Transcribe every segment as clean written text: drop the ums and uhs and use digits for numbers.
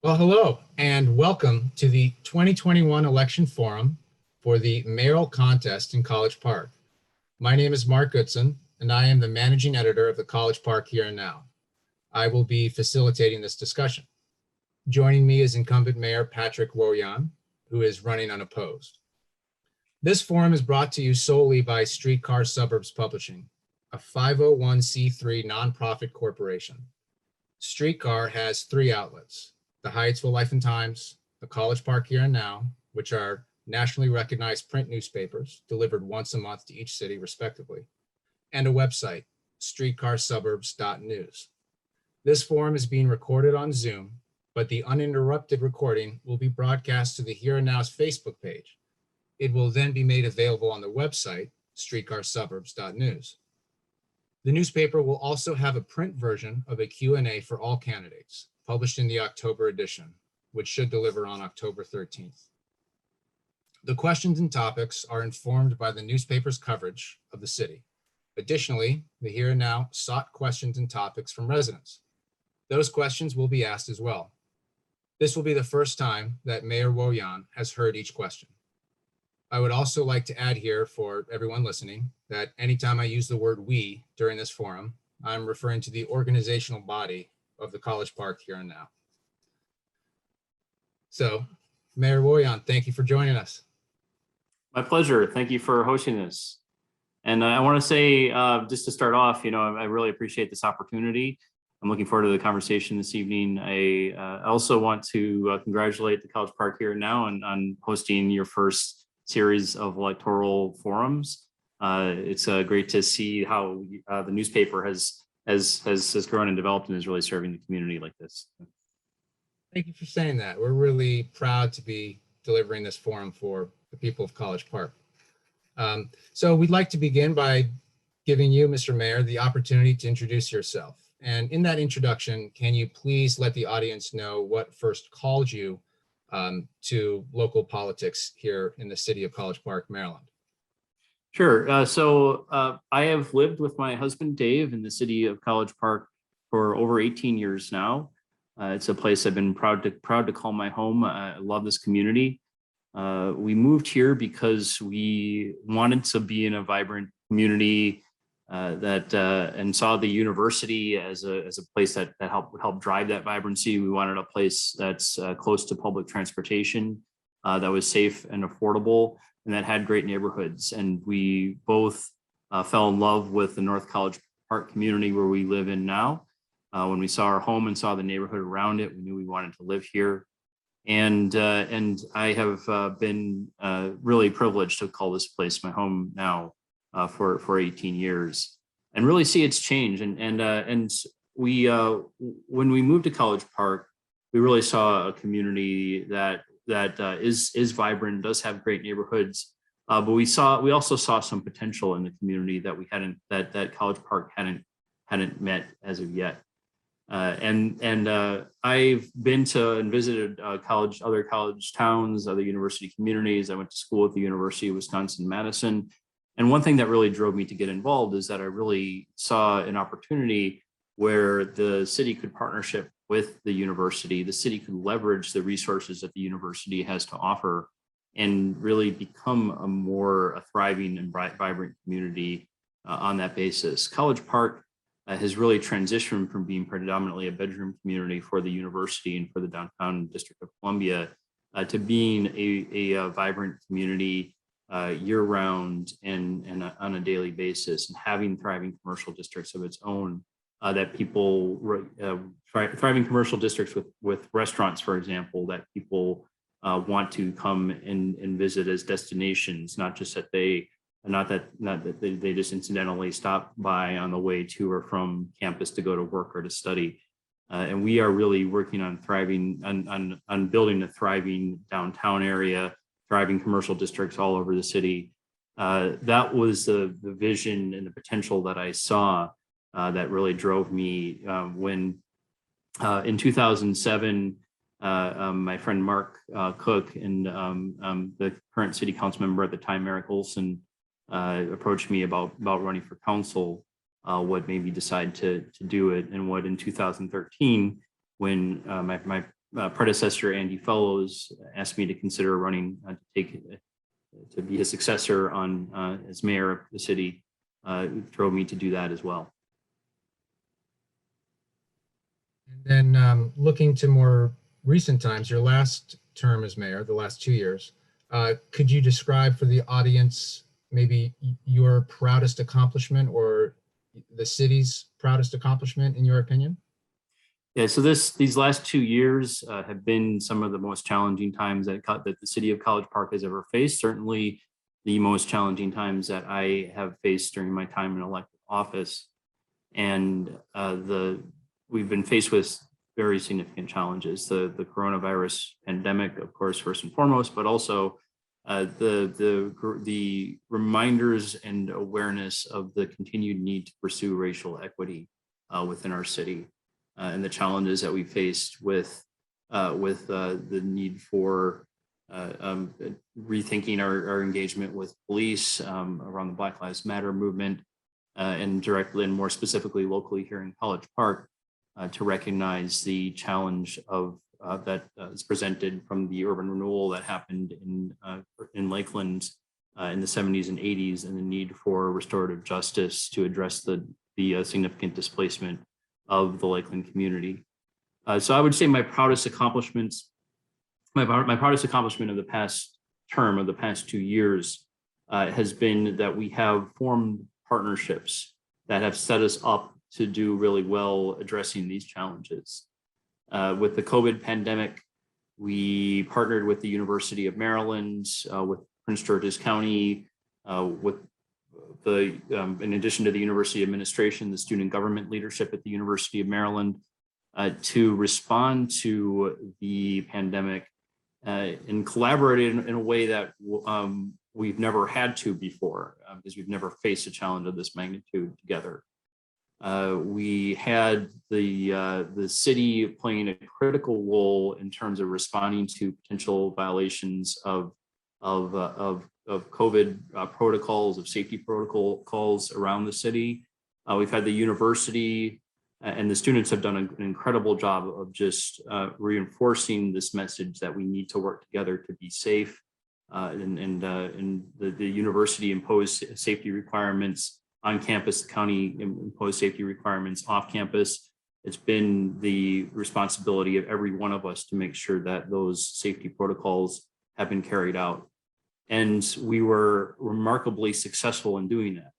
Well, hello and welcome to the 2021 election forum for the mayoral contest in College Park. My name is Mark Goodson, and I am the managing editor of the College Park Here and Now. I will be facilitating this discussion. Joining me is incumbent Mayor Patrick Woyan, who is running unopposed. This forum is brought to you solely by Streetcar Suburbs Publishing, a 501c3 nonprofit corporation. Streetcar has three outlets: the Hyattsville Life and Times, the College Park Here and Now, which are nationally recognized print newspapers delivered once a month to each city respectively, and a website, streetcarsuburbs.news. This forum is being recorded on Zoom, but the uninterrupted recording will be broadcast to the Here and Now's Facebook page. It will then be made available on the website, streetcarsuburbs.news. The newspaper will also have a print version of a Q&A for all candidates, published in the October edition, which should deliver on October 13th. The questions and topics are informed by the newspaper's coverage of the city. Additionally, the Here and Now sought questions and topics from residents. Those questions will be asked as well. This will be the first time that Mayor Woyan has heard each question. I would also like to add here for everyone listening that anytime I use the word "we" during this forum, I'm referring to the organizational body of the College Park Here and Now. So, Mayor Woyan, thank you for joining us. My pleasure. Thank you for hosting this. And I want to say, just to start off, I really appreciate this opportunity. I'm looking forward to the conversation this evening. I also want to congratulate the College Park Here and Now on hosting your first series of electoral forums. It's great to see how the newspaper has grown and developed and is really serving the community like this. Thank you for saying that. We're really proud to be delivering this forum for the people of College Park. So we'd like to begin by giving you, Mr. Mayor, the opportunity to introduce yourself. And in that introduction, can you please let the audience know what first called you to local politics here in the city of College Park, Maryland? Sure. So I have lived with my husband, Dave, in the city of College Park for over 18 years now. It's a place I've been proud to call my home. I love this community. We moved here because we wanted to be in a vibrant community and saw the university as a place that help drive that vibrancy. We wanted a place that's close to public transportation, that was safe and affordable, and that had great neighborhoods. And we both fell in love with the North College Park community where we live in now. When we saw our home and saw the neighborhood around it, we knew we wanted to live here. And I have been really privileged to call this place my home now for 18 years, and really see its change. And we when we moved to College Park, we really saw a community that is vibrant, does have great neighborhoods, but we also saw some potential in the community that College Park hadn't met as of yet. I've been to and visited other college towns, other university communities. I went to school at the University of Wisconsin-Madison. And one thing that really drove me to get involved is that I really saw an opportunity where the city could partnership with the university. The city could leverage the resources that the university has to offer and really become a thriving and vibrant community on that basis. College Park has really transitioned from being predominantly a bedroom community for the university and for the downtown District of Columbia to being a vibrant community year-round and on a daily basis, and having thriving commercial districts of its own that people, thriving commercial districts with restaurants, for example, that people want to come and visit as destinations, not that they just incidentally stop by on the way to or from campus to go to work or to study. And we are really working on on building a thriving downtown area, thriving commercial districts all over the city. That was the vision and the potential that I saw that really drove me when in 2007, my friend Mark Cook and the current city council member at the time, Merrick Olson, approached me about running for council, what made me decide to do it, and what in 2013, when predecessor, Andy Fellows, asked me to consider running to be his successor as mayor of the city, drove me to do that as well. And then looking to more recent times, your last term as mayor, the last 2 years, could you describe for the audience maybe your proudest accomplishment or the city's proudest accomplishment in your opinion? Yeah, so these last 2 years have been some of the most challenging times that the city of College Park has ever faced. Certainly the most challenging times that I have faced during my time in elected office. And we've been faced with very significant challenges. The coronavirus pandemic, of course, first and foremost, but also the reminders and awareness of the continued need to pursue racial equity within our city, and the challenges that we faced with the need for rethinking our engagement with police around the Black Lives Matter movement, and directly and more specifically locally here in College Park, to recognize the challenge of that is presented from the urban renewal that happened in Lakeland in the 70s and 80s, and the need for restorative justice to address the significant displacement of the Lakeland community. So I would say my proudest accomplishment of the past term, of the past 2 years, has been that we have formed partnerships that have set us up to do really well addressing these challenges. With the COVID pandemic, we partnered with the University of Maryland, with Prince George's County, in addition to the university administration, the student government leadership at the University of Maryland, to respond to the pandemic and collaborate in a way that we've never had to before, because we've never faced a challenge of this magnitude together. We had the city playing a critical role in terms of responding to potential violations of COVID protocols, of safety protocols around the city. We've had the university and the students have done an incredible job of just reinforcing this message that we need to work together to be safe. And the university imposed safety requirements on campus, the county imposed safety requirements off campus. It's been the responsibility of every one of us to make sure that those safety protocols have been carried out. And we were remarkably successful in doing that.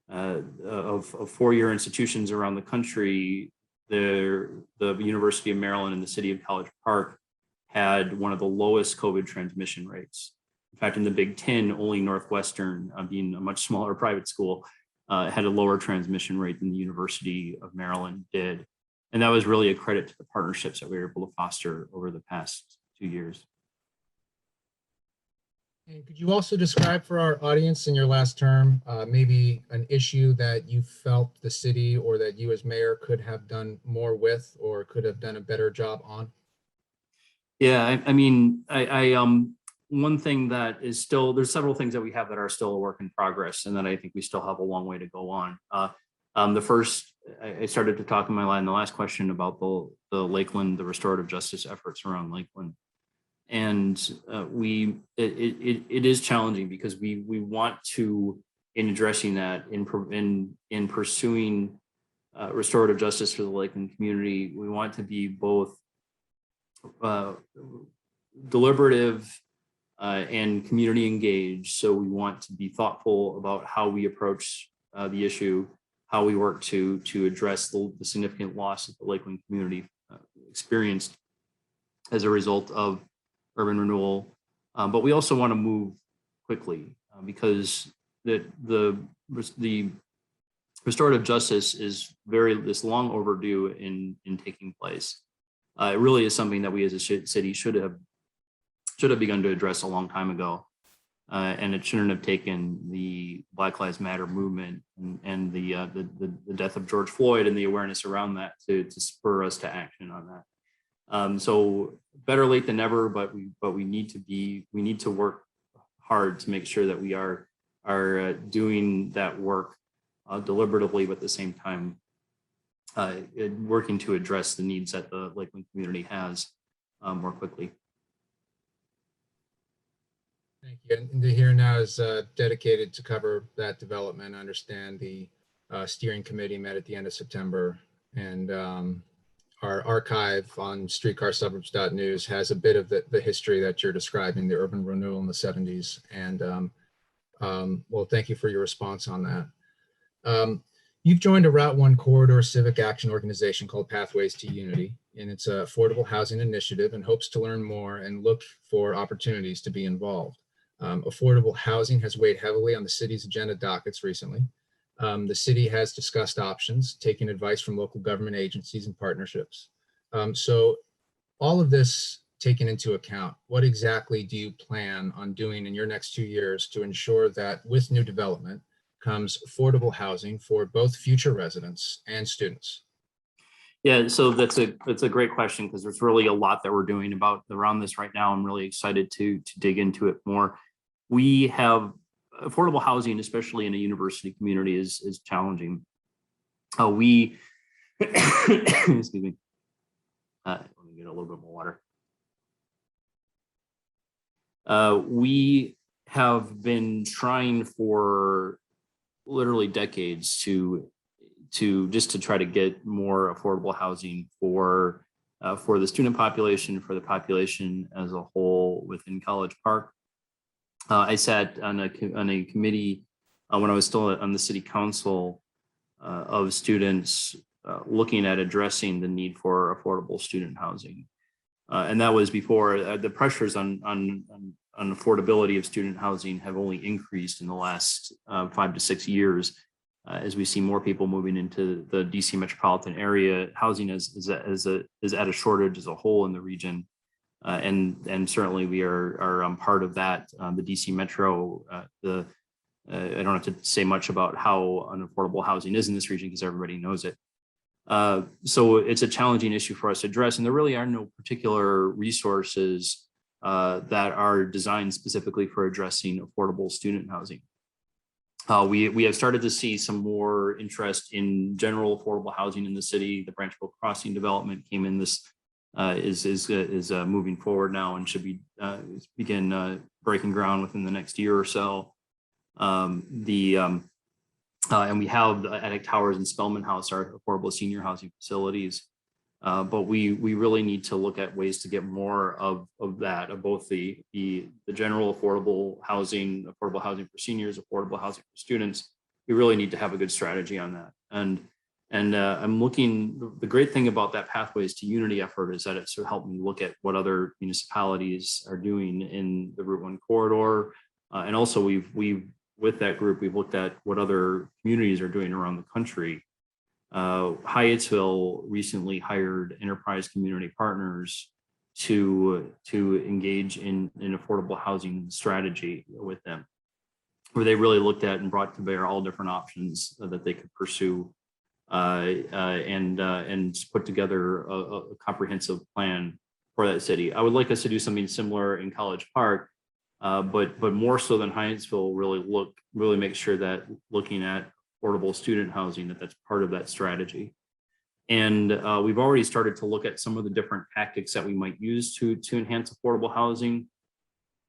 Of four-year institutions around the country, the University of Maryland and the city of College Park had one of the lowest COVID transmission rates. In fact, in the Big Ten, only Northwestern, being a much smaller private school, had a lower transmission rate than the University of Maryland did. And that was really a credit to the partnerships that we were able to foster over the past 2 years. And could you also describe for our audience in your last term, maybe an issue that you felt the city or that you as mayor could have done more with or could have done a better job on? Yeah, one thing that is still, there's several things that we have that are still a work in progress and that I think we still have a long way to go on. The first, I started to talk in the last question about the Lakeland, the restorative justice efforts around Lakeland. And it is challenging because we want to, in addressing that, in pursuing restorative justice for the Lakeland community, we want to be both deliberative and community engaged. So we want to be thoughtful about how we approach the issue, how we work to address the significant loss that the Lakeland community experienced as a result of urban renewal. But we also want to move quickly because the restorative justice is this long overdue in taking place. It really is something that we as a city should have begun to address a long time ago. And it shouldn't have taken the Black Lives Matter movement and the death of George Floyd and the awareness around that to spur us to action on that. So better late than never, but we need to work hard to make sure that we are doing that work deliberatively, but at the same time working to address the needs that the Lakeland community has. more quickly. Thank you. And the Here Now is dedicated to cover that development. I understand the steering committee met at the end of September, and our archive on streetcarsuburbs.news has a bit of the history that you're describing, the urban renewal in the 70s. And well, thank you for your response on that. You've joined a Route 1 corridor civic action organization called Pathways to Unity, and it's an affordable housing initiative and hopes to learn more and look for opportunities to be involved. Affordable housing has weighed heavily on the city's agenda dockets recently. The city has discussed options, taking advice from local government agencies and partnerships. So all of this taken into account, what exactly do you plan on doing in your next 2 years to ensure that with new development comes affordable housing for both future residents and students? Yeah, so that's a great question, because there's really a lot that we're doing around this right now. I'm really excited to dig into it more. We have affordable housing, especially in a university community, is challenging. We excuse me. Let me get a little bit more water. We have been trying for literally decades to try to get more affordable housing for the student population, for the population as a whole within College Park. I sat on a committee when I was still on the city council of students looking at addressing the need for affordable student housing. And that was before the pressures on affordability of student housing have only increased in the last 5 to 6 years. As we see more people moving into the DC metropolitan area, housing is at a shortage as a whole in the region. And certainly we are part of that. The DC Metro, I don't have to say much about how unaffordable housing is in this region because everybody knows it. So it's a challenging issue for us to address, and there really are no particular resources that are designed specifically for addressing affordable student housing. We have started to see some more interest in general affordable housing in the city. The Branchville Crossing development came in this is moving forward now and should be begin breaking ground within the next year or so. And we have Attic Towers and Spelman House, our affordable senior housing facilities. But we really need to look at ways to get more of that, of both the general affordable housing for seniors, affordable housing for students. We really need to have a good strategy on that. And I'm looking, the great thing about that Pathways to Unity effort is that it's to help me look at what other municipalities are doing in the Route 1 corridor. And also with that group, we've looked at what other communities are doing around the country. Hyattsville recently hired Enterprise Community Partners to engage in affordable housing strategy with them, where they really looked at and brought to bear all different options that they could pursue and put together a comprehensive plan for that city. I would like us to do something similar in College Park, but more so than Hyattsville, really make sure that looking at affordable student housing, that's part of that strategy. And we've already started to look at some of the different tactics that we might use to enhance affordable housing.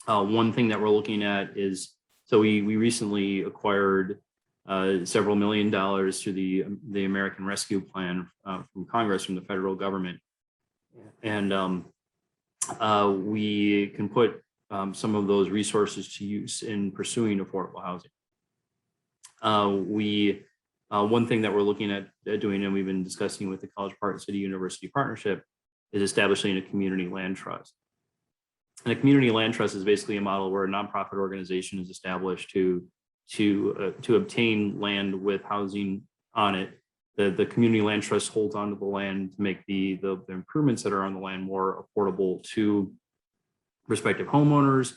One thing that we're looking at is, so we recently acquired several $1 million through the American Rescue Plan from Congress, from the federal government. And we can put some of those resources to use in pursuing affordable housing. One thing that we're looking at doing, and we've been discussing with the College Park City University Partnership, is establishing a community land trust. And a community land trust is basically a model where a nonprofit organization is established to obtain land with housing on it. The community land trust holds onto the land to make the improvements that are on the land more affordable to prospective homeowners,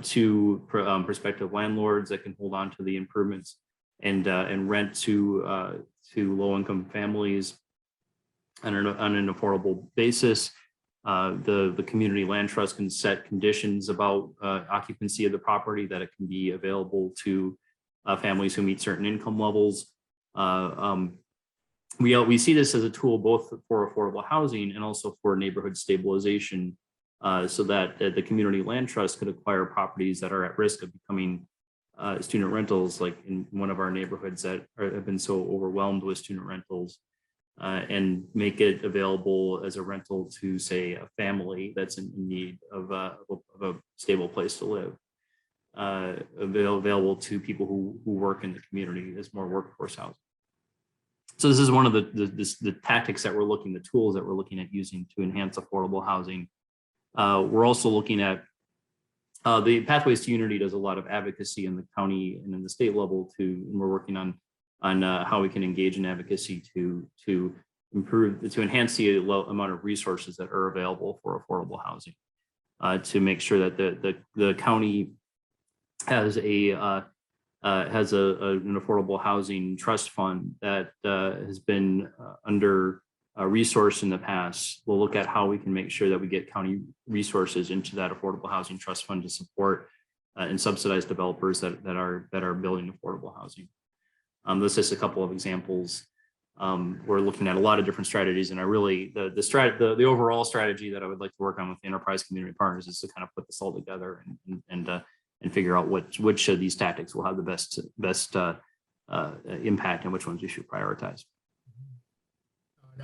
to prospective landlords that can hold on to the improvements and rent to low-income families on an affordable basis. The community land trust can set conditions about occupancy of the property, that it can be available to families who meet certain income levels. we see this as a tool both for affordable housing and also for neighborhood stabilization, so that the community land trust could acquire properties that are at risk of becoming student rentals, like in one of our neighborhoods that have been so overwhelmed with student rentals, and make it available as a rental to, say, a family that's in need of a stable place to live, available to people who work in the community as more workforce housing. So this is one of the tactics that we're looking, the tools that we're looking at using to enhance affordable housing. We're also looking at the Pathways to Unity does a lot of advocacy in the county and in the state level too, and we're working on how we can engage in advocacy to improve, to enhance the amount of resources that are available for affordable housing, to make sure that the county has an affordable housing trust fund that has been under resourced in the past. We'll look at how we can make sure that we get county resources into that affordable housing trust fund to support and subsidize developers that are building affordable housing. This is a couple of examples. We're looking at a lot of different strategies, and I really the overall strategy that I would like to work on with the enterprise community partners is to kind of put this all together and figure out which of these tactics will have the best impact and which ones we should prioritize.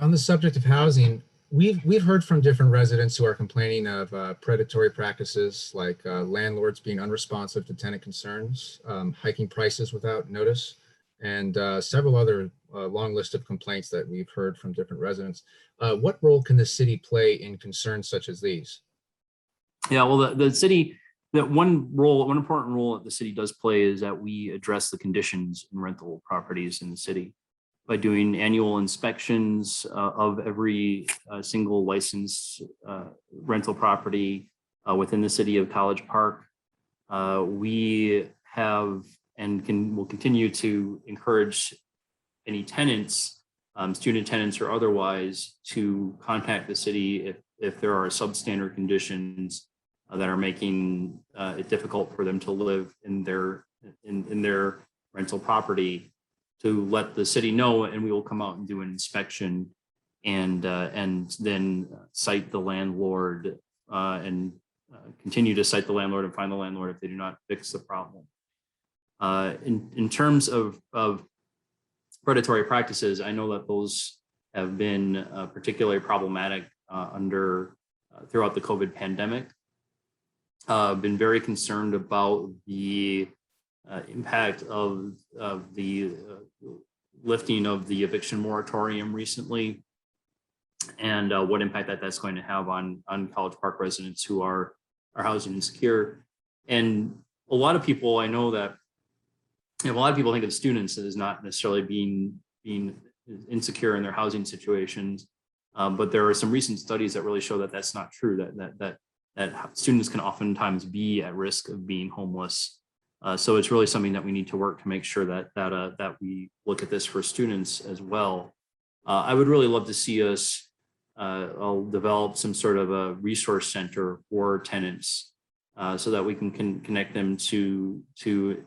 On the subject of housing, we've heard from different residents who are complaining of predatory practices like landlords being unresponsive to tenant concerns, hiking prices without notice, and several other long list of complaints that we've heard from different residents. What role can the city play in concerns such as these? Yeah, well, the city, that one important role that the city does play is that we address the conditions in rental properties in the city by doing annual inspections of every single licensed rental property within the city of College Park. We have and will continue to encourage any tenants, student tenants or otherwise, to contact the city if there are substandard conditions that are making it difficult for them to live in their rental property, to let the city know, and we will come out and do an inspection and then cite the landlord and continue to cite the landlord and find the landlord if they do not fix the problem. In terms of predatory practices, I know that those have been particularly problematic throughout the COVID pandemic. Been very concerned about the impact of the lifting of the eviction moratorium recently, and what impact that's going to have on College Park residents who are housing insecure. And a lot of people, I know that a lot of people think of students as not necessarily being insecure in their housing situations, but there are some recent studies that really show that that's not true. That students can oftentimes be at risk of being homeless. So it's really something that we need to work to make sure that we look at this for students as well. I would really love to see us develop some sort of a resource center for tenants, so that we can connect them to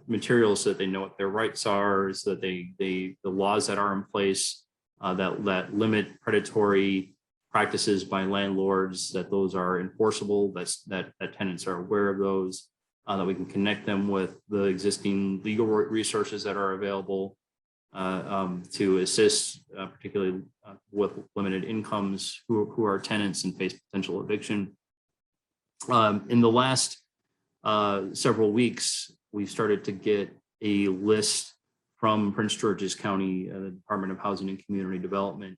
materials so that they know what their rights are, so that the laws that are in place that limit predatory practices by landlords, that those are enforceable, that tenants are aware of those. That we can connect them with the existing legal resources that are available to assist, particularly with limited incomes who are tenants and face potential eviction. In the last several weeks, we started to get a list from Prince George's County, the Department of Housing and Community Development,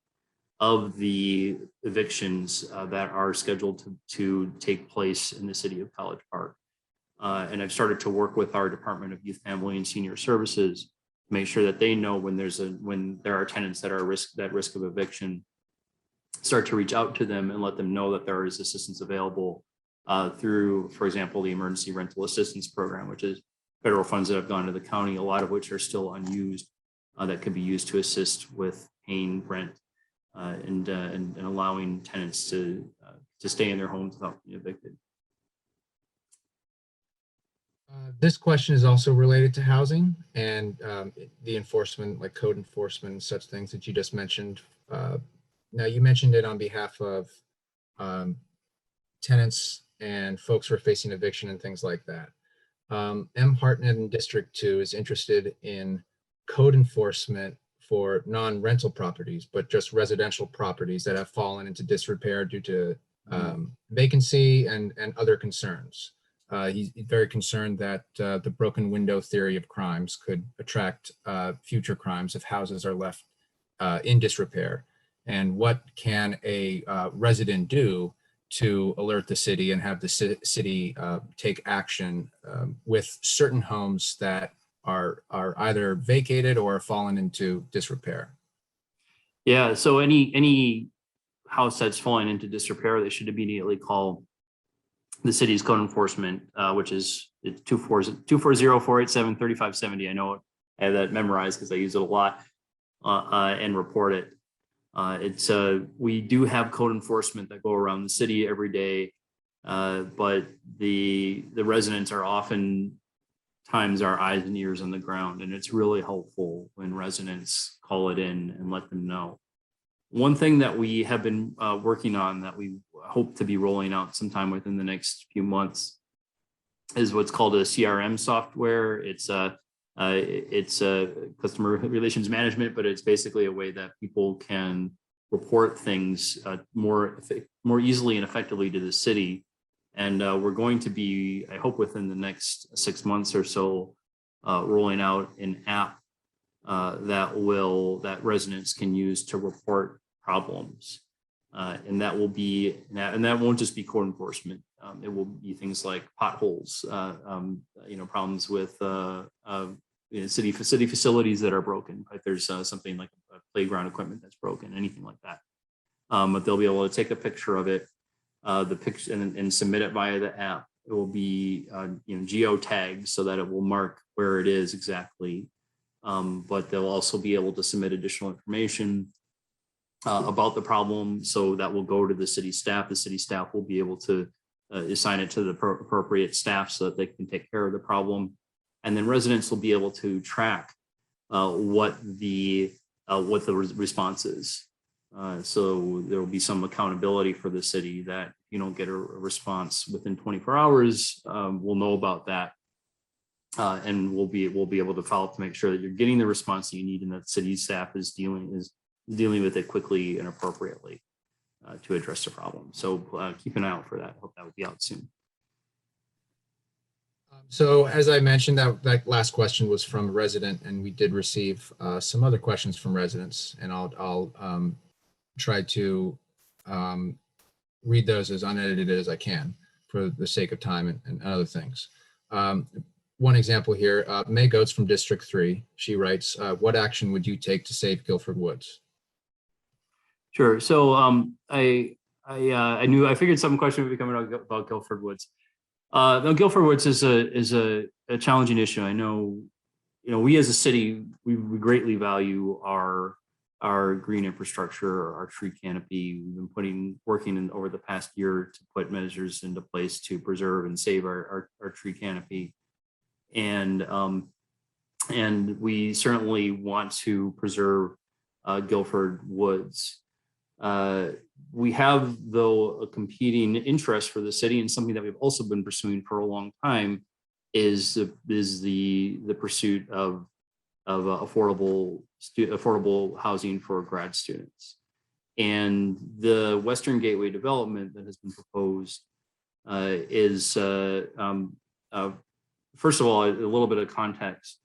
of the evictions that are scheduled to take place in the city of College Park. And I've started to work with our Department of Youth, Family, and Senior Services to make sure that they know when there are tenants that are at risk of eviction, start to reach out to them and let them know that there is assistance available through, for example, the Emergency Rental Assistance Program, which is federal funds that have gone to the county, a lot of which are still unused, that could be used to assist with paying rent and allowing tenants to stay in their homes without being evicted. This question is also related to housing and the enforcement, like code enforcement and such things that you just mentioned. Uh, Now, you mentioned it on behalf of um, tenants and folks who are facing eviction and things like that. M. Hartnett in District 2 is interested in code enforcement for non-rental properties, but just residential properties that have fallen into disrepair due to vacancy and other concerns. He's very concerned that the broken window theory of crimes could attract future crimes if houses are left in disrepair. And what can a resident do to alert the city and have the city take action with certain homes that are either vacated or fallen into disrepair? Yeah, so any house that's falling into disrepair, they should immediately call the city's code enforcement, which is 240-487-3570. I know I have that memorized because I use it a lot, and report it. We do have code enforcement that go around the city every day, but the residents are often times our eyes and ears on the ground, and it's really helpful when residents call it in and let them know. One thing that we have been working on that we hope to be rolling out sometime within the next few months is what's called a CRM software. It's a customer relations management, but it's basically a way that people can report things more easily and effectively to the city. And we're going to be, I hope within the next 6 months or so, rolling out an app that residents can use to report problems. And that will be, and that won't just be code enforcement. It will be things like potholes, problems with city facilities that are broken. If there's something like a playground equipment that's broken, anything like that. But they'll be able to take a picture of it, the picture, and submit it via the app. It will be geotagged so that it will mark where it is exactly. But they'll also be able to submit additional information about the problem. So that will go to the city staff. The city staff will be able to assign it to the appropriate staff so that they can take care of the problem. And then residents will be able to track what the response is. So there will be some accountability for the city that if you don't get a response within 24 hours, we'll know about that. And we'll be able to follow up to make sure that you're getting the response that you need and that city staff is dealing with it quickly and appropriately to address the problem. So keep an eye out for that. Hope that will be out soon. So as I mentioned, that last question was from a resident, and we did receive some other questions from residents, and I'll try to read those as unedited as I can for the sake of time and other things. One example here, May Goetz from District 3, she writes, what action would you take to save Guilford Woods? Sure. So I figured some question would be coming about Guilford Woods. No, Guilford Woods is a challenging issue. I know, we as a city, we greatly value our green infrastructure, our tree canopy. We've been working over the past year to put measures into place to preserve and save our tree canopy. And we certainly want to preserve Guilford Woods. We have, though, a competing interest for the city, and something that we've also been pursuing for a long time is the pursuit of affordable housing for grad students. And the Western Gateway development that has been proposed is, first of all, a little bit of context.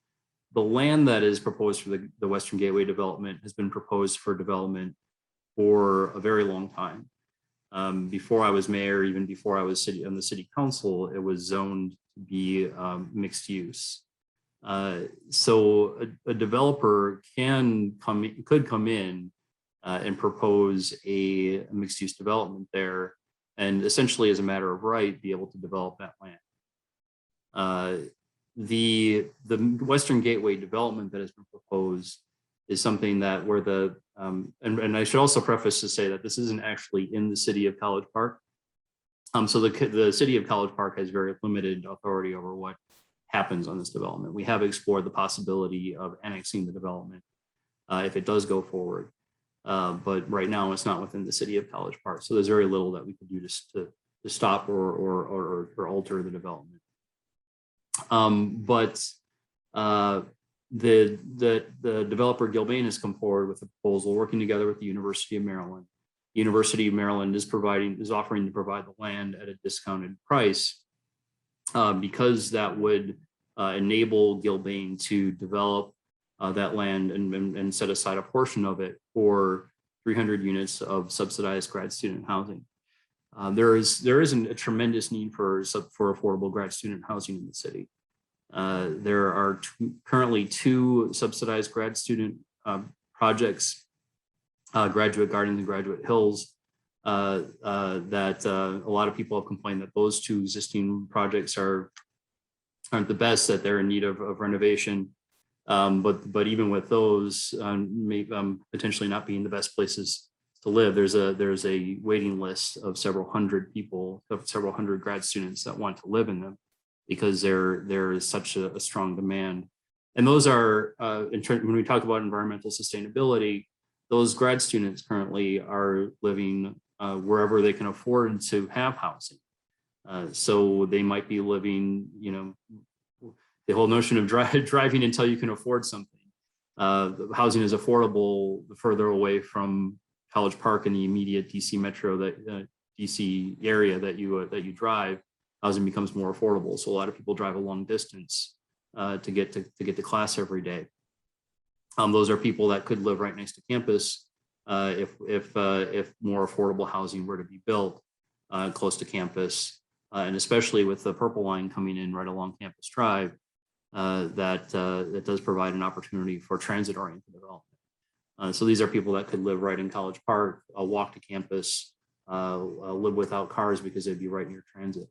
The land that is proposed for the Western Gateway development has been proposed for development for a very long time. Before I was mayor, even before I was on the city council, it was zoned to be mixed use. So a developer could come in and propose a mixed use development there, and essentially, as a matter of right, be able to develop that land. The Western Gateway development that has been proposed is something that where and I should also preface to say that this isn't actually in the city of College Park. So the city of College Park has very limited authority over what happens on this development. We have explored the possibility of annexing the development if it does go forward. But right now it's not within the city of College Park. So there's very little that we could do to stop or alter the development. The developer Gilbane has come forward with a proposal working together with the University of Maryland. The University of Maryland is offering to provide the land at a discounted price because that would enable Gilbane to develop that land and set aside a portion of it for 300 units of subsidized grad student housing. There isn't a tremendous need for affordable grad student housing in the city. There are currently 2 subsidized grad student projects, Graduate Garden and Graduate Hills, that a lot of people have complained that those 2 existing projects aren't the best, that they're in need of renovation. But even with those potentially not being the best places to live, there's a waiting list of several hundred people, of several hundred grad students that want to live in them because there is such a strong demand. And those are, when we talk about environmental sustainability, those grad students currently are living wherever they can afford to have housing. So they might be living, the whole notion of driving until you can afford something. Housing is affordable the further away from College Park and the immediate DC metro, DC area that you drive. Housing becomes more affordable. So a lot of people drive a long distance to get to class every day. Those are people that could live right next to campus if more affordable housing were to be built close to campus, and especially with the Purple Line coming in right along Campus Drive, that does provide an opportunity for transit-oriented development. So these are people that could live right in College Park, walk to campus, live without cars because they'd be right near transit.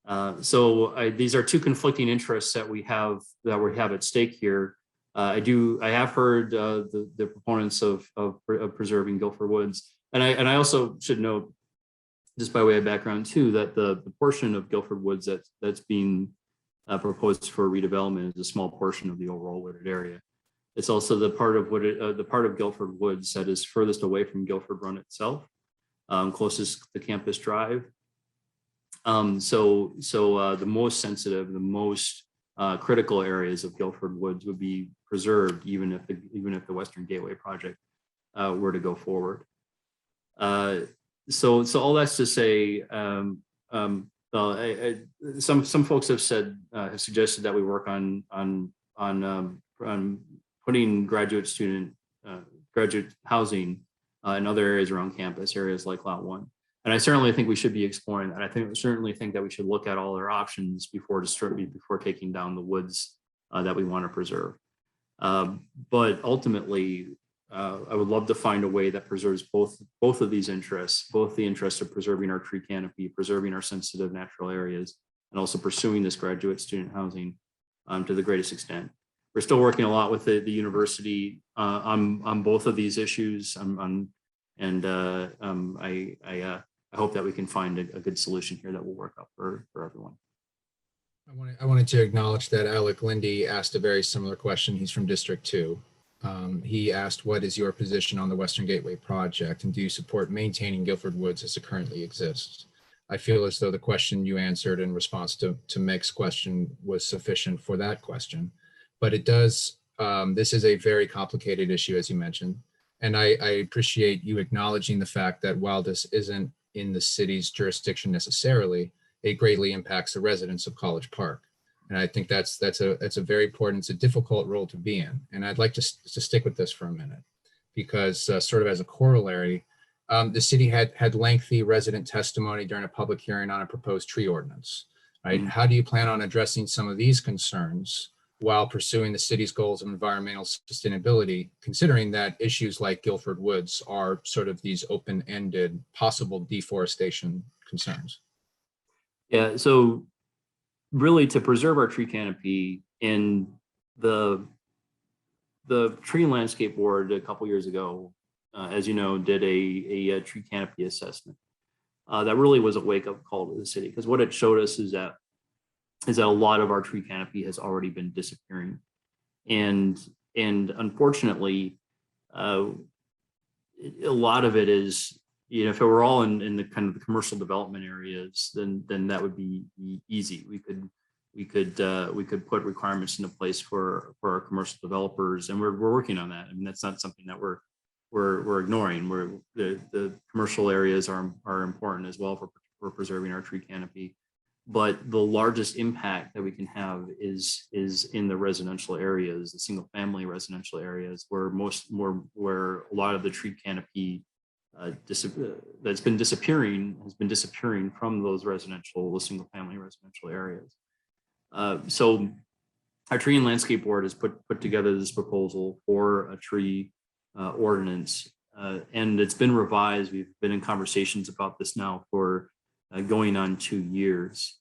These are 2 conflicting interests that we have at stake here. I have heard the proponents of preserving Guilford Woods, and I also should note, just by way of background too, that the portion of Guilford Woods that's being proposed for redevelopment is a small portion of the overall wooded area. It's also the part of Guilford Woods that is furthest away from Guilford Run itself, closest to Campus Drive. The most sensitive, the most critical areas of Guilford Woods would be preserved, even if the Western Gateway project were to go forward. So all that's to say, some folks have suggested that we work on putting graduate housing in other areas around campus, areas like Lot 1. And I certainly think we should be exploring that. I certainly think that we should look at all our options before taking down the woods that we want to preserve. But ultimately, I would love to find a way that preserves both of these interests, both the interest of preserving our tree canopy, preserving our sensitive natural areas, and also pursuing this graduate student housing to the greatest extent. We're still working a lot with the university on both of these issues, I hope that we can find a good solution here that will work out for everyone. I wanted to acknowledge that Alec Lindy asked a very similar question. He's from District 2. He asked, what is your position on the Western Gateway project, and do you support maintaining Guilford Woods as it currently exists? I feel as though the question you answered in response to Meg's question was sufficient for that question, but it does, this is a very complicated issue, as you mentioned, and I appreciate you acknowledging the fact that while this isn't in the city's jurisdiction necessarily, it greatly impacts the residents of College Park. And I think that's a very important, it's a difficult role to be in. And I'd like to stick with this for a minute, because sort of as a corollary, the city had lengthy resident testimony during a public hearing on a proposed tree ordinance, right? Mm-hmm. How do you plan on addressing some of these concerns while pursuing the city's goals of environmental sustainability, considering that issues like Guilford Woods are sort of these open-ended possible deforestation concerns? Yeah, so really to preserve our tree canopy, in the Tree and Landscape Board a couple years ago, as you know, did a tree canopy assessment. That really was a wake-up call to the city, because what it showed us is that is that a lot of our tree canopy has already been disappearing. And unfortunately, a lot of it is, if it were all in the kind of the commercial development areas, then that would be easy. We could put requirements into place for our commercial developers, and we're working on that. I mean, that's not something that we're ignoring. The commercial areas are important as well for preserving our tree canopy. But the largest impact that we can have is in the residential areas, the single family residential areas, where where a lot of the tree canopy that's been disappearing has been disappearing from those single family residential areas. So our Tree and Landscape Board has put together this proposal for a tree ordinance, and it's been revised. We've been in conversations about this now for going on 2 years,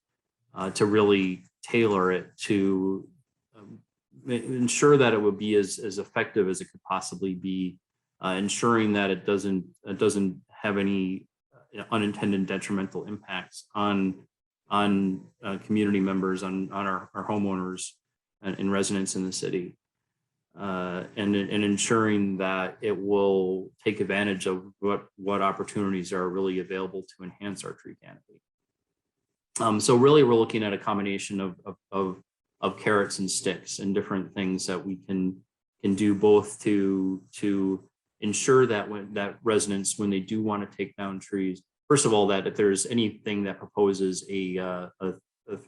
to really tailor it to ensure that it would be as effective as it could possibly be, ensuring that it doesn't have any unintended detrimental impacts on community members, on our homeowners and residents in the city, and ensuring that it will take advantage of what opportunities are really available to enhance our tree canopy. So really, we're looking at a combination of carrots and sticks and different things that we can do, both to ensure that residents, when they do want to take down trees, first of all, that if there's anything that proposes a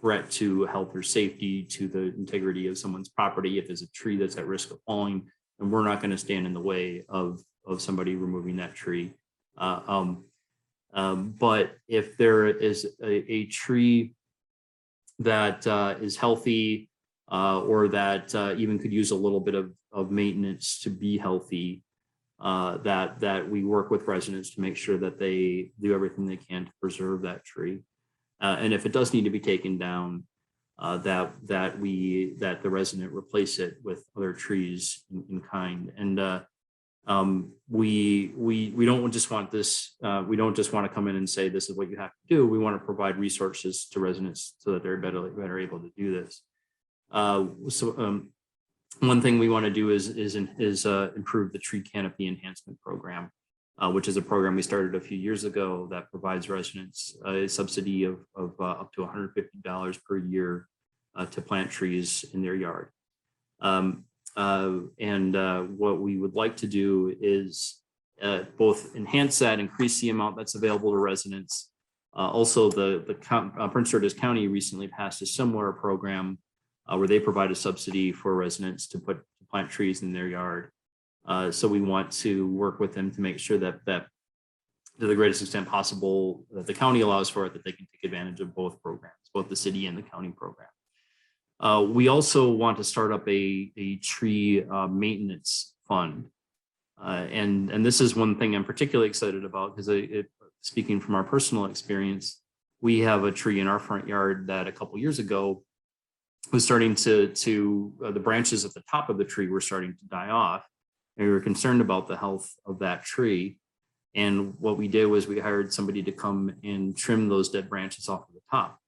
threat to health or safety, to the integrity of someone's property, if there's a tree that's at risk of falling, then we're not going to stand in the way of somebody removing that tree. But if there is a tree that is healthy, or that even could use a little bit of maintenance to be healthy, that we work with residents to make sure that they do everything they can to preserve that tree. And if it does need to be taken down, that the resident replace it with other trees in kind. And we don't just want this. We don't just want to come in and say this is what you have to do. We want to provide resources to residents so that they're better able to do this. One thing we want to do is improve the tree canopy enhancement program, which is a program we started a few years ago that provides residents a subsidy of up to $150 per year to plant trees in their yard. What we would like to do is both enhance that, increase the amount that's available to residents. Also, Prince George's County recently passed a similar program where they provide a subsidy for residents to plant trees in their yard. So we want to work with them to make sure that to the greatest extent possible that the county allows for it, that they can take advantage of both programs, both the city and the county program. We also want to start up a tree maintenance fund. And this is one thing I'm particularly excited about, because speaking from our personal experience, we have a tree in our front yard that a couple years ago was starting to the branches at the top of the tree were starting to die off. And we were concerned about the health of that tree. And what we did was we hired somebody to come and trim those dead branches off of the top.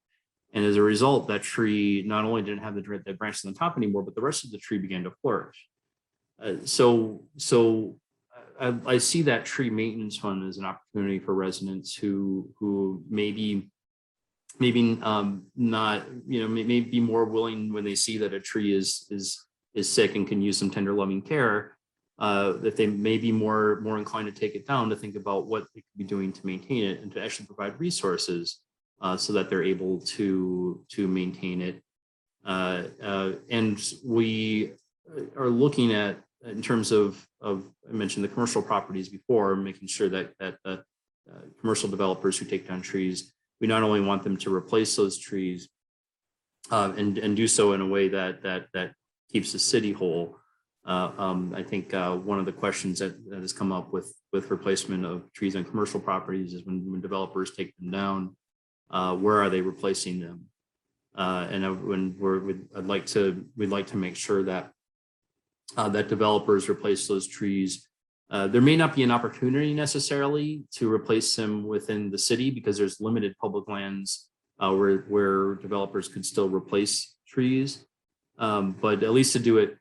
And as a result, that tree not only didn't have the dead branches on the top anymore, but the rest of the tree began to flourish. So I see that tree maintenance fund as an opportunity for residents who maybe not, may be more willing when they see that a tree is sick and can use some tender loving care, that they may be more inclined to take it down, to think about what they could be doing to maintain it and to actually provide resources so that they're able to maintain it. And we are looking at, in terms of I mentioned the commercial properties before, making sure that commercial developers who take down trees, we not only want them to replace those trees and do so in a way that keeps the city whole. I think one of the questions that has come up with replacement of trees on commercial properties is when developers take them down, where are they replacing them? We'd like to make sure that that developers replace those trees. There may not be an opportunity necessarily to replace them within the city because there's limited public lands where developers could still replace trees, but at least to do it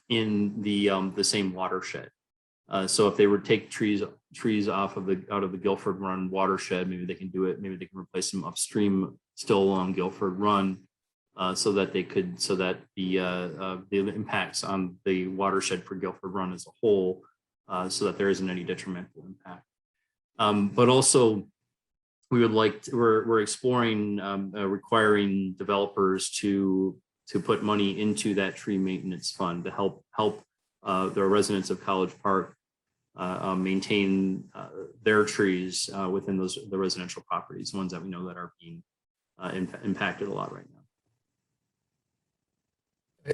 in the same watershed. So if they were to take trees out of the Guilford Run watershed, maybe they can do it. Maybe they can replace them upstream, still along Guilford Run, so that the impacts on the watershed for Guilford Run as a whole, so that there isn't any detrimental impact. But also, we're exploring requiring developers to put money into that tree maintenance fund to help the residents of College Park maintain their trees within the residential properties, the ones that we know that are being impacted a lot right now.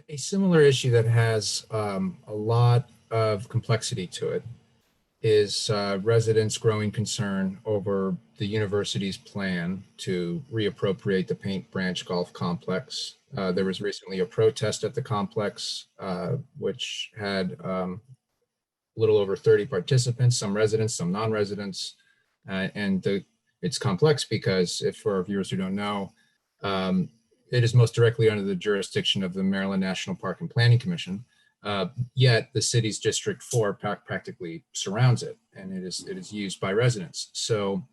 A similar issue that has a lot of complexity to it is residents' growing concern over the university's plan to reappropriate the Paint Branch Golf Complex. There was recently a protest at the complex, which had a little over 30 participants, some residents, some non-residents. It's complex because, if for our viewers who don't know, it is most directly under the jurisdiction of the Maryland National Park and Planning Commission. Yet the city's District 4 practically surrounds it, and it is used by residents. So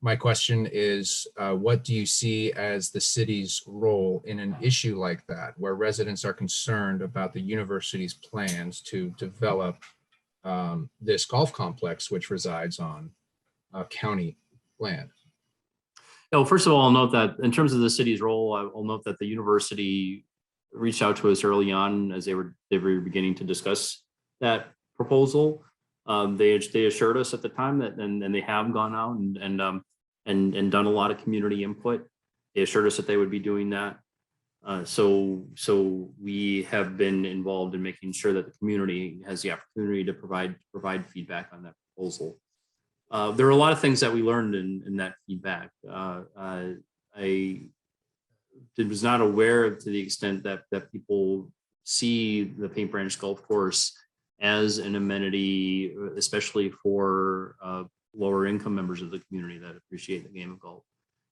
my question is, what do you see as the city's role in an issue like that, where residents are concerned about the university's plans to develop this golf complex, which resides on county land? Well, first of all, I'll note that in terms of the city's role, I'll note that the university reached out to us early on as they were beginning to discuss that proposal. They assured us at the time that, and they have gone out and done a lot of community input. They assured us that they would be doing that. So we have been involved in making sure that the community has the opportunity to provide feedback on that proposal. There are a lot of things that we learned in that feedback. I was not aware to the extent that people see the Paint Branch Golf Course as an amenity, especially for lower income members of the community that appreciate the game of golf.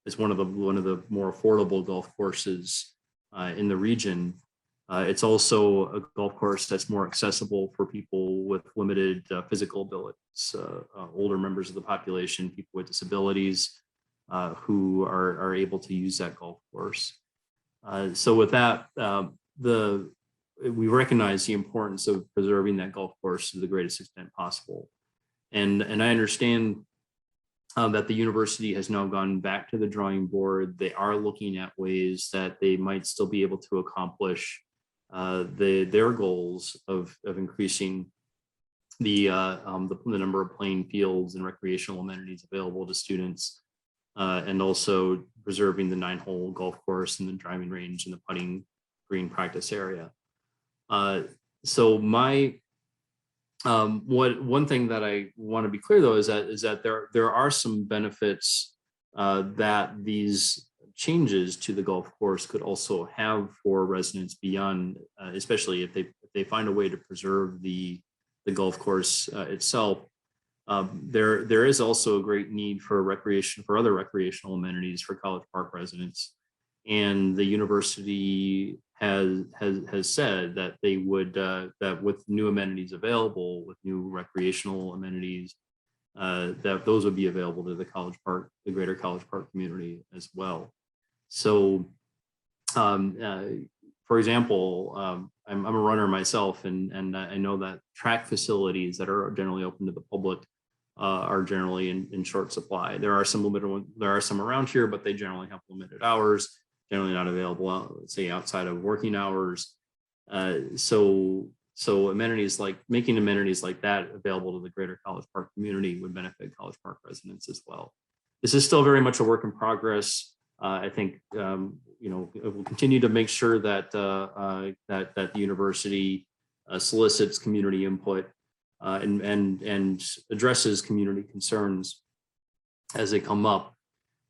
It's one of the more affordable golf courses in the region. It's also a golf course that's more accessible for people with limited physical abilities, older members of the population, people with disabilities, who are able to use that golf course. So with that, we recognize the importance of preserving that golf course to the greatest extent possible. And I understand that the university has now gone back to the drawing board. They are looking at ways that they might still be able to accomplish their goals of increasing the number of playing fields and recreational amenities available to students, and also preserving the 9-hole golf course and the driving range and the putting green practice area. So one thing that I want to be clear though is that there are some benefits that these changes to the golf course could also have for residents beyond, especially if they find a way to preserve the golf course itself. There is also a great need for other recreational amenities for College Park residents, and the university has said that they would that with new amenities available, with new recreational amenities, that those would be available to the greater College Park community as well. So, for example, I'm a runner myself, and I know that track facilities that are generally open to the public are generally in short supply. There are some around here, but they generally have limited hours, generally not available, let's say, outside of working hours. So amenities making amenities like that available to the greater College Park community would benefit College Park residents as well. This is still very much a work in progress. I think we'll continue to make sure that that the university solicits community input and addresses community concerns as they come up.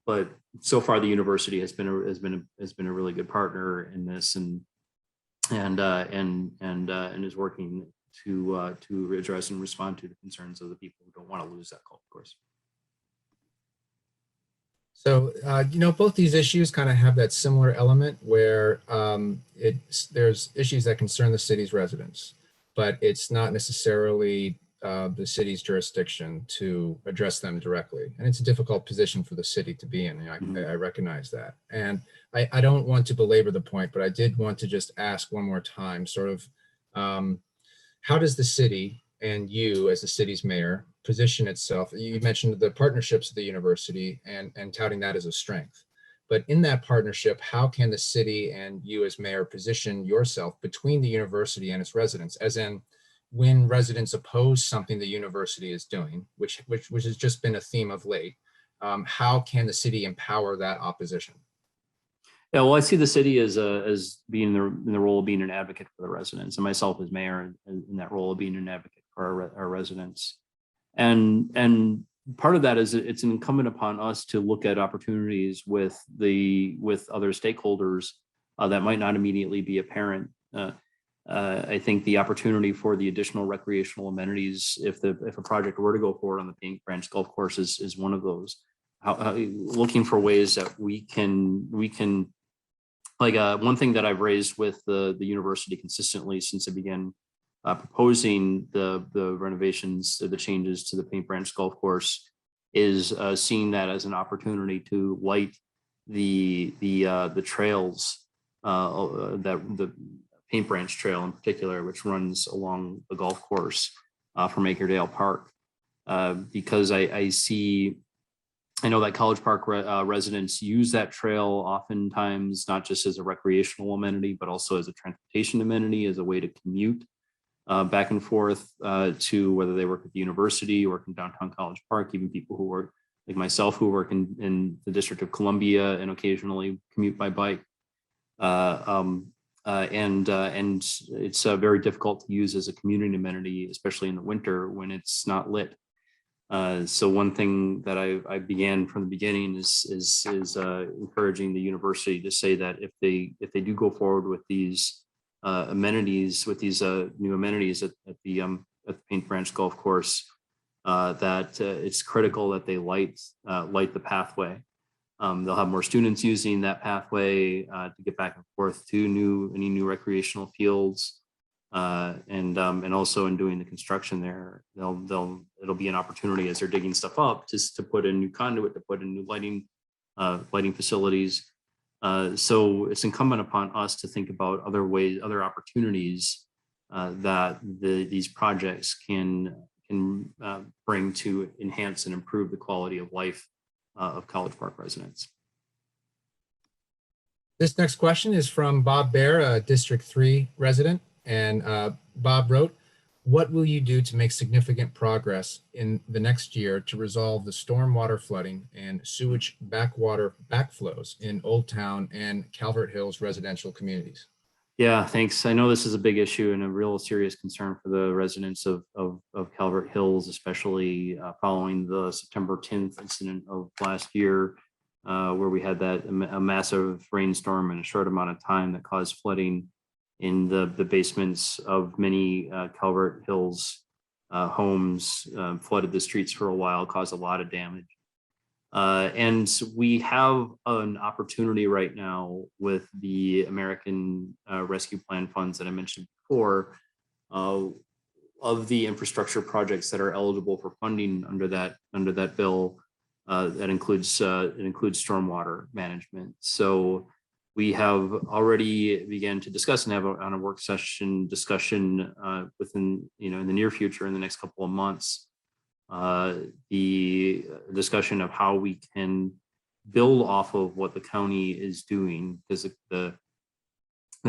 But so far, the university has been a really good partner in this, and is working to address and respond to the concerns of the people who don't want to lose that golf course. So, both these issues kind of have that similar element where there's issues that concern the city's residents, but it's not necessarily the city's jurisdiction to address them directly. And it's a difficult position for the city to be in. Mhm. I recognize that. And I don't want to belabor the point, but I did want to just ask one more time, sort of, um, how does the city and you as the city's mayor position itself? You mentioned the partnerships of the university and touting that as a strength. But in that partnership, how can the city and you as mayor position yourself between the university and its residents? As in, when residents oppose something the university is doing, which has just been a theme of late, how can the city empower that opposition? Yeah, well, I see the city as being in the role of being an advocate for the residents, and myself as mayor in that role of being an advocate for our residents. And part of that is it's incumbent upon us to look at opportunities with other stakeholders that might not immediately be apparent. I think the opportunity for the additional recreational amenities, if a project were to go forward on the Paint Branch Golf Course, is one of those. Looking for ways that we can like one thing that I've raised with the university consistently since I began proposing the renovations, the changes to the Paint Branch Golf Course, is seeing that as an opportunity to light the trails, that the Paint Branch Trail in particular, which runs along the golf course from Acredale Park, because I know that College Park residents use that trail oftentimes, not just as a recreational amenity, but also as a transportation amenity, as a way to commute back and forth to whether they work at the university, work in downtown College Park, even people who work like myself who work in the District of Columbia and occasionally commute by bike. And it's very difficult to use as a community amenity, especially in the winter when it's not lit. So one thing that I began from the beginning is encouraging the university to say that if they do go forward with these amenities, with these new amenities at the Paint Branch Golf Course, that it's critical that they light the pathway. They'll have more students using that pathway to get back and forth to any new recreational fields. And also in doing the construction there, it'll be an opportunity as they're digging stuff up just to put in new conduit, to put in new lighting facilities. So it's incumbent upon us to think about other opportunities that these projects can bring to enhance and improve the quality of life of College Park residents. This next question is from Bob Bear, a District 3 resident. And Bob wrote, what will you do to make significant progress in the next year to resolve the stormwater flooding and sewage backflows in Old Town and Calvert Hills residential communities? Yeah, thanks. I know this is a big issue and a real serious concern for the residents of Calvert Hills, especially following the September 10th incident of last year, where we had a massive rainstorm in a short amount of time that caused flooding in the basements of many Calvert Hills homes, flooded the streets for a while, caused a lot of damage. And we have an opportunity right now with the American Rescue Plan funds that I mentioned before, of the infrastructure projects that are eligible for funding under that bill. That includes stormwater management. So we have already began to discuss and have on a work session discussion within, in the near future, in the next couple of months, the discussion of how we can build off of what the county is doing, because the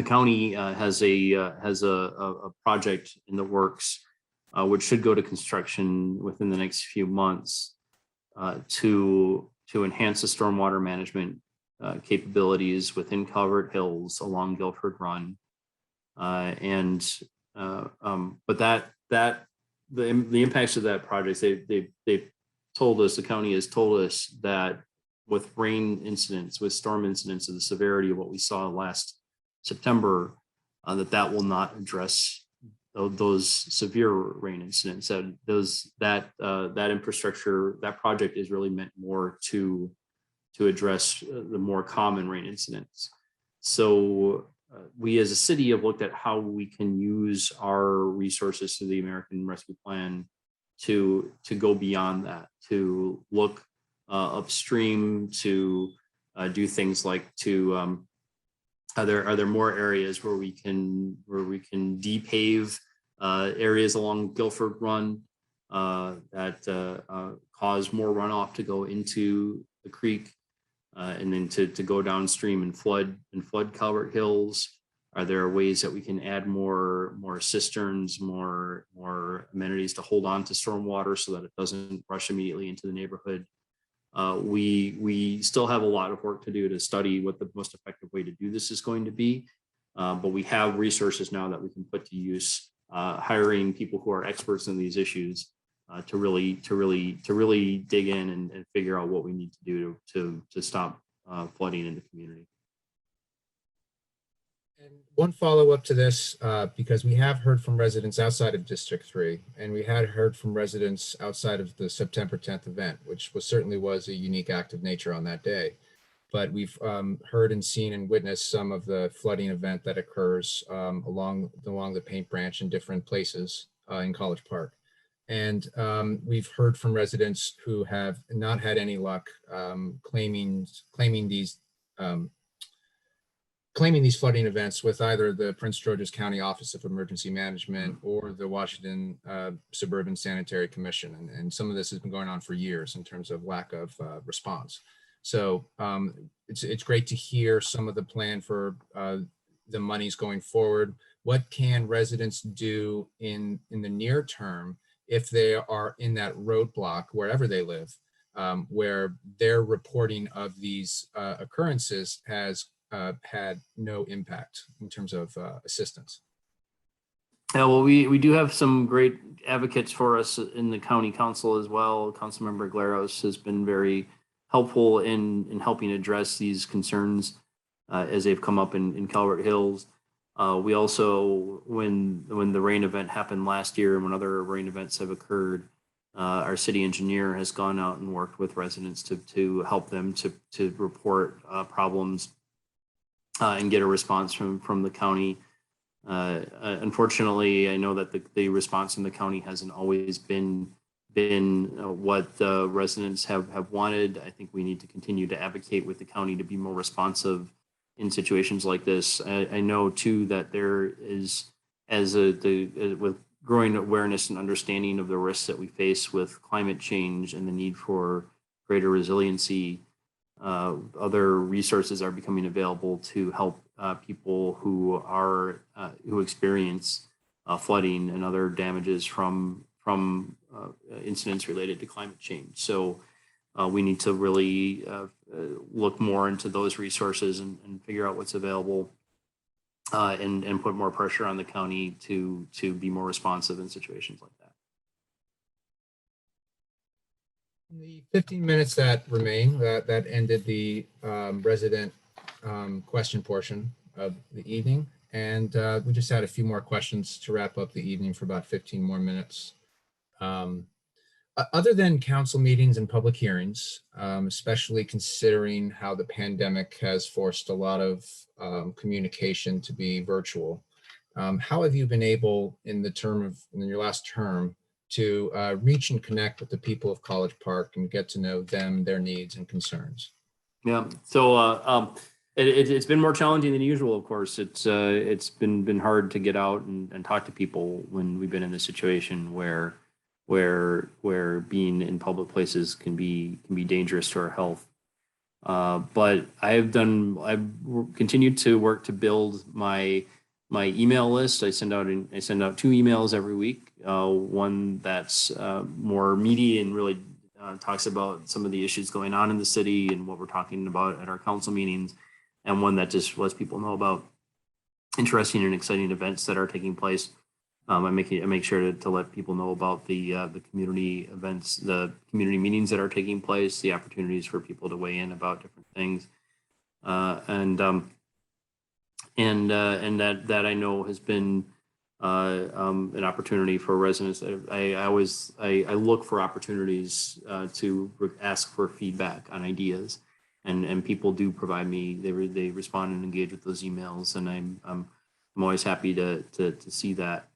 county has a project in the works, which should go to construction within the next few months, to enhance the stormwater management capabilities within Calvert Hills along Guilford Run, but the impacts of that project, they've told us, the county has told us that with rain incidents, with storm incidents of the severity of what we saw last September, that will not address those severe rain incidents. That infrastructure, that project is really meant more to to address the more common rain incidents. So we as a city have looked at how we can use our resources through the American Rescue Plan to go beyond that, to look upstream, to do things like to are there more areas where we can depave areas along Guilford Run that cause more runoff to go into the creek, and then to go downstream and flood Calvert Hills? Are there ways that we can add more cisterns, more amenities to hold on to stormwater so that it doesn't rush immediately into the neighborhood? We still have a lot of work to do to study what the most effective way to do this is going to be, but we have resources now that we can put to use, hiring people who are experts in these issues to really dig in and figure out what we need to do to stop flooding in the community. And one follow-up to this, because we have heard from residents outside of District 3, and we had heard from residents outside of the September 10th event, which certainly was a unique act of nature on that day. But we've heard and seen and witnessed some of the flooding event that occurs along the Paint Branch in different places in College Park. And we've heard from residents who have not had any luck claiming these flooding events with either the Prince George's County Office of Emergency Management or the Washington Suburban Sanitary Commission. And some of this has been going on for years in terms of lack of response. So it's great to hear some of the plan for the monies going forward. What can residents do in the near term if they are in that roadblock wherever they live, where their reporting of these occurrences has had no impact in terms of assistance? Yeah, well, we do have some great advocates for us in the county council as well. Councilmember Glaros has been very helpful in helping address these concerns as they've come up in Calvert Hills. We also, when the rain event happened last year and when other rain events have occurred, our city engineer has gone out and worked with residents to help them to report problems and get a response from the county. Unfortunately, I know that the response from the county hasn't always been what the residents have wanted. I think we need to continue to advocate with the county to be more responsive in situations like this. I know too that there is, with growing awareness and understanding of the risks that we face with climate change and the need for greater resiliency, other resources are becoming available to help people who experience flooding and other damages from incidents related to climate change. So we need to really look more into those resources and figure out what's available, and put more pressure on the county to be more responsive in situations like that. In the 15 minutes that remain, that ended the resident question portion of the evening. And we just had a few more questions to wrap up the evening for about 15 more minutes. Other than council meetings and public hearings, especially considering how the pandemic has forced a lot of communication to be virtual, how have you been able in your last term to reach and connect with the people of College Park and get to know them, their needs and concerns? Yeah, so it's been more challenging than usual. Of course, it's been hard to get out and talk to people when we've been in this situation where being in public places can be dangerous to our health. But I've continued to work to build my email list. I send out 2 emails every week. One that's more meaty and really talks about some of the issues going on in the city and what we're talking about at our council meetings, and one that just lets people know about interesting and exciting events that are taking place. I make sure to let people know about the community events, the community meetings that are taking place, the opportunities for people to weigh in about different things, and that I know has been an opportunity for residents. I look for opportunities to ask for feedback on ideas, and people do provide me, they respond and engage with those emails, and I'm always happy to see that.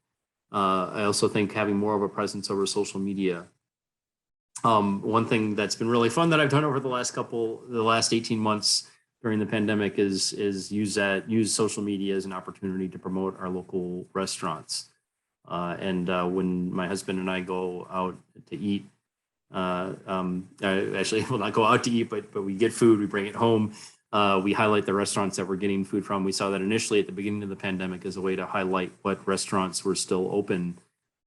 I also think having more of a presence over social media. One thing that's been really fun that I've done over the last 18 months during the pandemic is use social media as an opportunity to promote our local restaurants. When my husband and I go out to eat, actually we'll not go out to eat, but we get food, we bring it home. We highlight the restaurants that we're getting food from. We saw that initially at the beginning of the pandemic as a way to highlight what restaurants were still open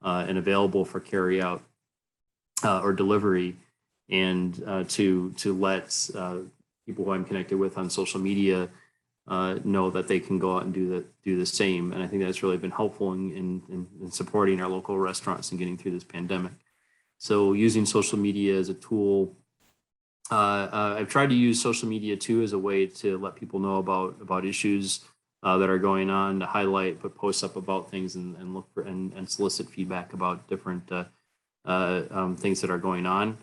and available for carry out or delivery, and to let people who I'm connected with on social media know that they can go out and do the same. And I think that's really been helpful in supporting our local restaurants and getting through this pandemic. So using social media as a tool. I've tried to use social media too as a way to let people know about issues that are going on, to highlight, put posts up about things, and look for and solicit feedback about different things that are going on.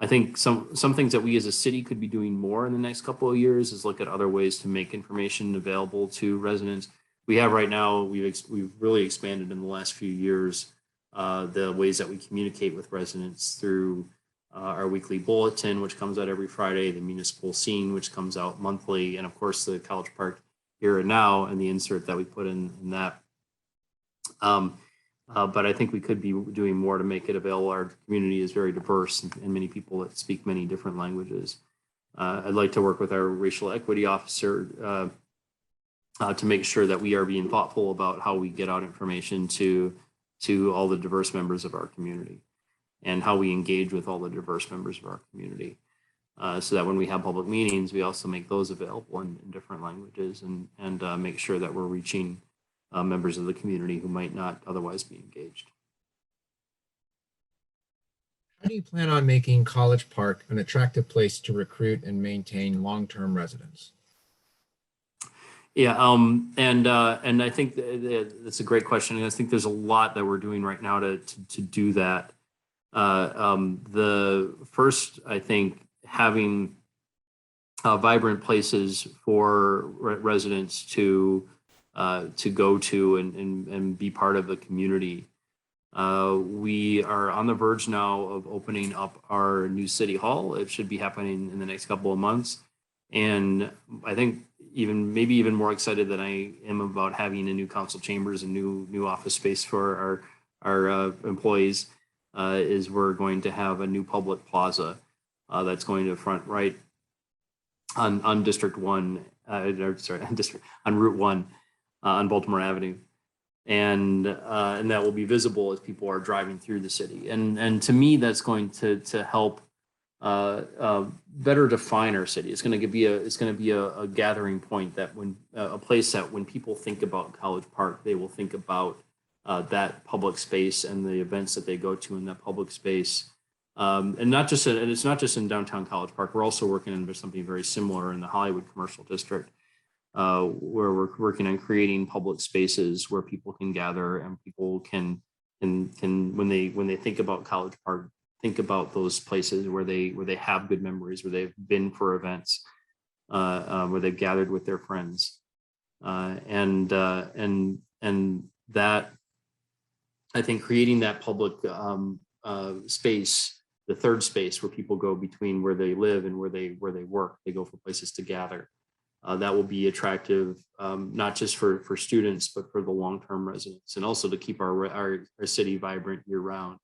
I think some things that we as a city could be doing more in the next couple of years is look at other ways to make information available to residents. We have right now, we've really expanded in the last few years the ways that we communicate with residents through our weekly bulletin, which comes out every Friday, the municipal scene, which comes out monthly, and of course the College Park Here and Now and the insert that we put in that. But I think we could be doing more to make it available. Our community is very diverse and many people that speak many different languages. I'd like to work with our racial equity officer to make sure that we are being thoughtful about how we get out information to all the diverse members of our community, and how we engage with all the diverse members of our community. So that when we have public meetings, we also make those available in different languages, and make sure that we're reaching members of the community who might not otherwise be engaged. How do you plan on making College Park an attractive place to recruit and maintain long-term residents? Yeah, and I think that's a great question. And I think there's a lot that we're doing right now to do that. The first, I think, having vibrant places for residents to go to and be part of the community. We are on the verge now of opening up our new city hall. It should be happening in the next couple of months. And I think maybe even more excited than I am about having a new council chambers and new office space for our employees is we're going to have a new public plaza that's going to front right on District 1, on Route 1 on Baltimore Avenue. And that will be visible as people are driving through the city. And to me, that's going to help better define our city. It's going to be a gathering point, that when a place that when people think about College Park, they will think about that public space and the events that they go to in that public space. And it's not just in downtown College Park. We're also working on something very similar in the Hollywood Commercial District, where we're working on creating public spaces where people can gather, and people can when they think about College Park, think about those places where they have good memories, where they've been for events, where they've gathered with their friends, and that, I think, creating that public space, the third space where people go between where they live and where they work. They go for places to gather. That will be attractive, not just for students, but for the long-term residents, and also to keep our city vibrant year-round,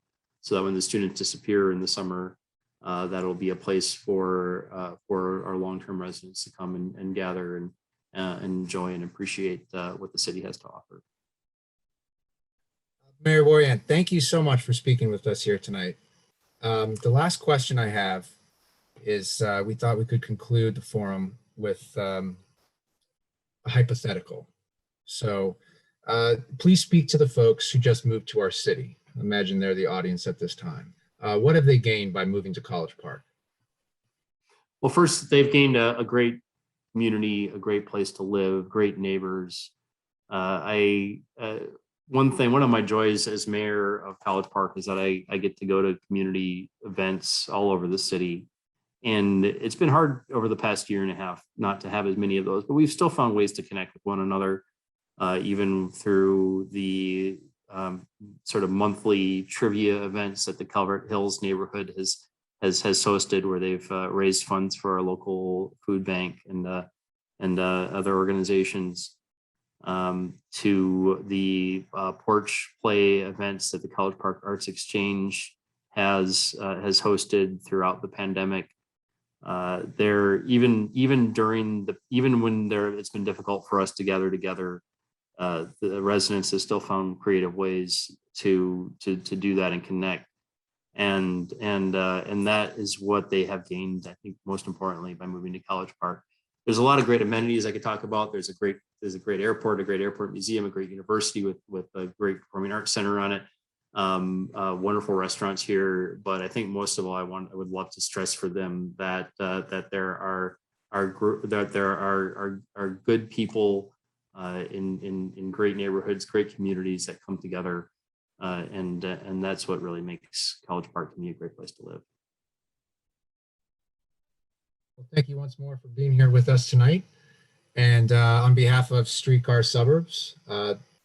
so that when the students disappear in the summer, that'll be a place for our long-term residents to come and gather and enjoy and appreciate what the city has to offer. Mayor Boyan, thank you so much for speaking with us here tonight. The last question I have is, we thought we could conclude the forum with a hypothetical. So please speak to the folks who just moved to our city. Imagine they're the audience at this time. What have they gained by moving to College Park? Well, first, they've gained a great community, a great place to live, great neighbors. One of my joys as mayor of College Park is that I get to go to community events all over the city. And it's been hard over the past year and a half not to have as many of those, but we've still found ways to connect with one another, even through the sort of monthly trivia events that the Calvert Hills neighborhood has hosted, where they've raised funds for our local food bank and other organizations, to the porch play events that the College Park Arts Exchange has hosted throughout the pandemic. There, even when it's been difficult for us to gather together, the residents have still found creative ways to do that and connect. And that is what they have gained, I think, most importantly, by moving to College Park. There's a lot of great amenities I could talk about. There's a great airport, a great airport museum, a great university with a great performing arts center on it. Wonderful restaurants here, but I think most of all, I would love to stress for them that there are good people in great neighborhoods, great communities that come together, and that's what really makes College Park to me a great place to live. Well, thank you once more for being here with us tonight. And on behalf of Streetcar Suburbs,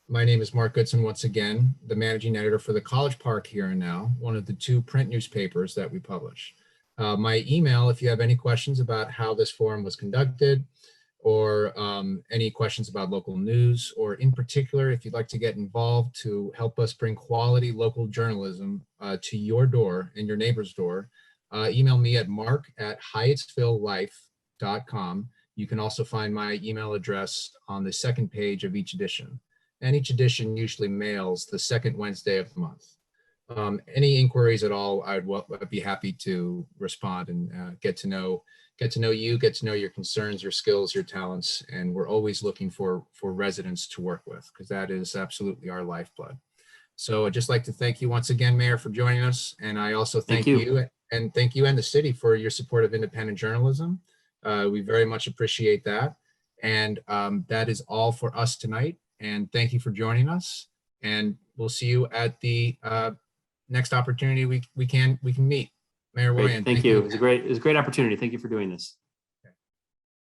my name is Mark Goodson, once again, the managing editor for the College Park Here and Now, one of the 2 print newspapers that we publish. My email, if you have any questions about how this forum was conducted, or any questions about local news, or in particular, if you'd like to get involved to help us bring quality local journalism to your door and your neighbor's door, email me at mark@hyattsvillelife.com. You can also find my email address on the second page of each edition. And each edition usually mails the second Wednesday of the month. Any inquiries at all, I'd be happy to respond and get to know you, get to know your concerns, your skills, your talents. And we're always looking for residents to work with, because that is absolutely our lifeblood. So I'd just like to thank you once again, Mayor, for joining us. And I also thank you and the city for your support of independent journalism. We very much appreciate that. And that is all for us tonight. And thank you for joining us. And we'll see you at the next opportunity we can meet. Mayor Warren. Thank you. It was a great opportunity. Thank you for doing this.